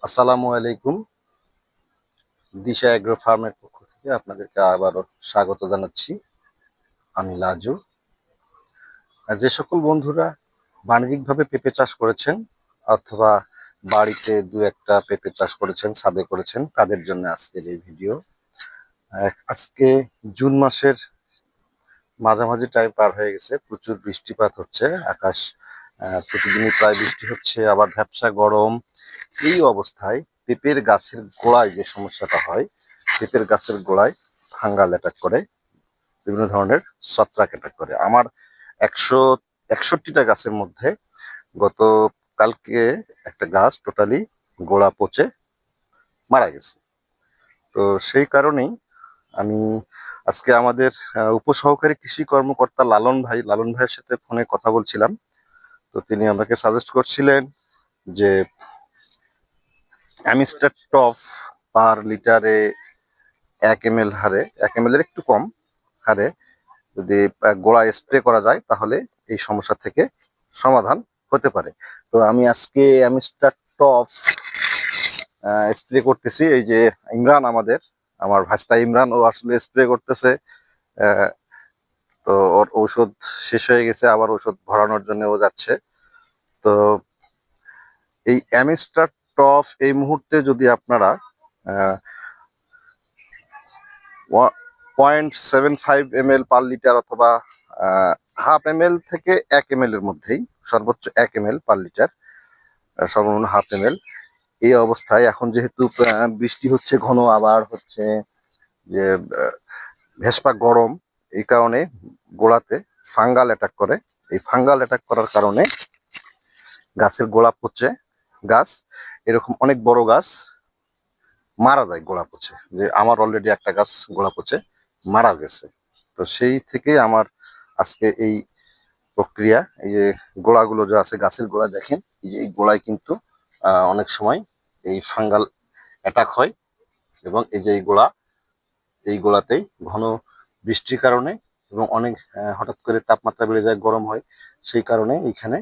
আসসালামু আলাইকুম। দিশা এগ্রো ফার্মের পক্ষ থেকে আপনাদেরকে আবারও স্বাগত জানাচ্ছি। আমি লাজু। আর যে সকল বন্ধুরা বাণিজ্যিকভাবে পেঁপে চাষ করেছেন অথবা বাড়িতে দু একটা পেঁপে চাষ করেছেন, ছাদে করেছেন, তাদের জন্য আজকের এই ভিডিও। আজকে জুন মাসের মাঝামাঝি টাইম পার হয়ে গেছে, প্রচুর বৃষ্টিপাত হচ্ছে, আকাশ প্রতিদিনই প্রায় বৃষ্টি হচ্ছে, আবার ভ্যাপসা গরম। এই অবস্থায় পেঁপের গাছের গোড়ায় যে সমস্যাটা হয়, পেঁপের গাছের গোড়ায় ফাঙ্গাল অ্যাটাক করে, বিভিন্ন ধরনের ছত্রাক অ্যাটাক করে। আমার 161টা গাছের মধ্যে গত কালকে একটা গাছ টোটালি গোড়া পচে মারা গেছে। তো সেই কারণেই আমি আজকে আমাদের উপসহকারী কৃষি কর্মকর্তা লালন ভাইয়ের সাথে ফোনে কথা বলছিলাম। তো তিনি আমাকে সাজেস্ট করছিলেন যে অ্যামিস্টার টফ পার লিটারে 1 ml হারে, 1 ml এর একটু কম হারে যদি গোড়ায় স্প্রে করা যায় তাহলে এই সমস্যা থেকে সমাধান হতে পারে। তো আমি আজকে অ্যামিস্টার টফ স্প্রে করতেছি। এই যে ইমরান, আমার ভাস্তা ইমরান, ও আসলে স্প্রে করতেছে। তো ওর ঔষধ শেষ হয়ে গেছে, আবার ঔষধ ভরানোর জন্য ও যাচ্ছে। তো এই অ্যামিস্টার টফ এই মুহূর্তে যদি আপনারা 0.75 ml পার লিটার অথবা 1/2 ml থেকে 1 ml এর মধ্যেই, সর্বোচ্চ 1 ml পার লিটার, সর্বনিম্ন 1/2 ml। এই অবস্থায় এখন যেহেতু বৃষ্টি হচ্ছে ঘন, আবার হচ্ছে যে ভেস্পা গরম, এই কারণে গোড়াতে ফাঙ্গাল অ্যাটাক করে। এই ফাঙ্গাল অ্যাটাক করার কারণে গাছের গোড়া পচে, গাছ এরকম অনেক বড় গাছ মারা যায় গোড়া পচে। যে আমার অলরেডি একটা গাছ গোড়া পচে মারা গেছে। তো সেই থেকে আমার আজকে এই প্রক্রিয়া। এই যে গোড়াগুলো যে আছে, গাছের গোড়া দেখেন, এই যে এই গোড়ায় কিন্তু অনেক সময় এই ফাঙ্গাল অ্যাটাক হয়। এবং এই যে এই গোড়াতেই ঘন বৃষ্টির কারণে এবং অনেক হঠাৎ করে তাপমাত্রা বেড়ে যায়, গরম হয়, সেই কারণে এইখানে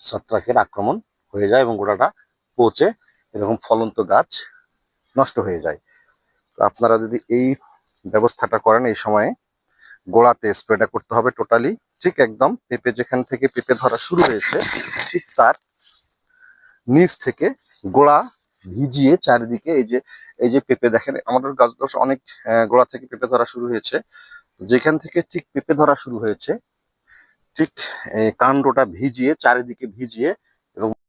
ছত্রাকের আক্রমণ হয়ে যায় এবং গোড়াটা পচে এরকম ফলন্ত গাছ নষ্ট হয়ে যায়। তো আপনারা যদি এই ব্যবস্থাটা করেন, এই সময়ে গোড়াতে স্প্রেটা করতে হবে টোটালি, ঠিক একদম পেঁপে যেখান থেকে পেঁপে ধরা শুরু হয়েছে ঠিক তার নিচ থেকে গোড়া ভিজিয়ে চারিদিকে। এই যে পেঁপে দেখেন, আমাদের গাছগুলো অনেক গোড়া থেকে পেঁপে ধরা শুরু হয়েছে। যেখান থেকে ঠিক পেঁপে ধরা শুরু হয়েছে ঠিক কাণ্ডটা ভিজিয়ে, চারিদিকে ভিজিয়ে এবং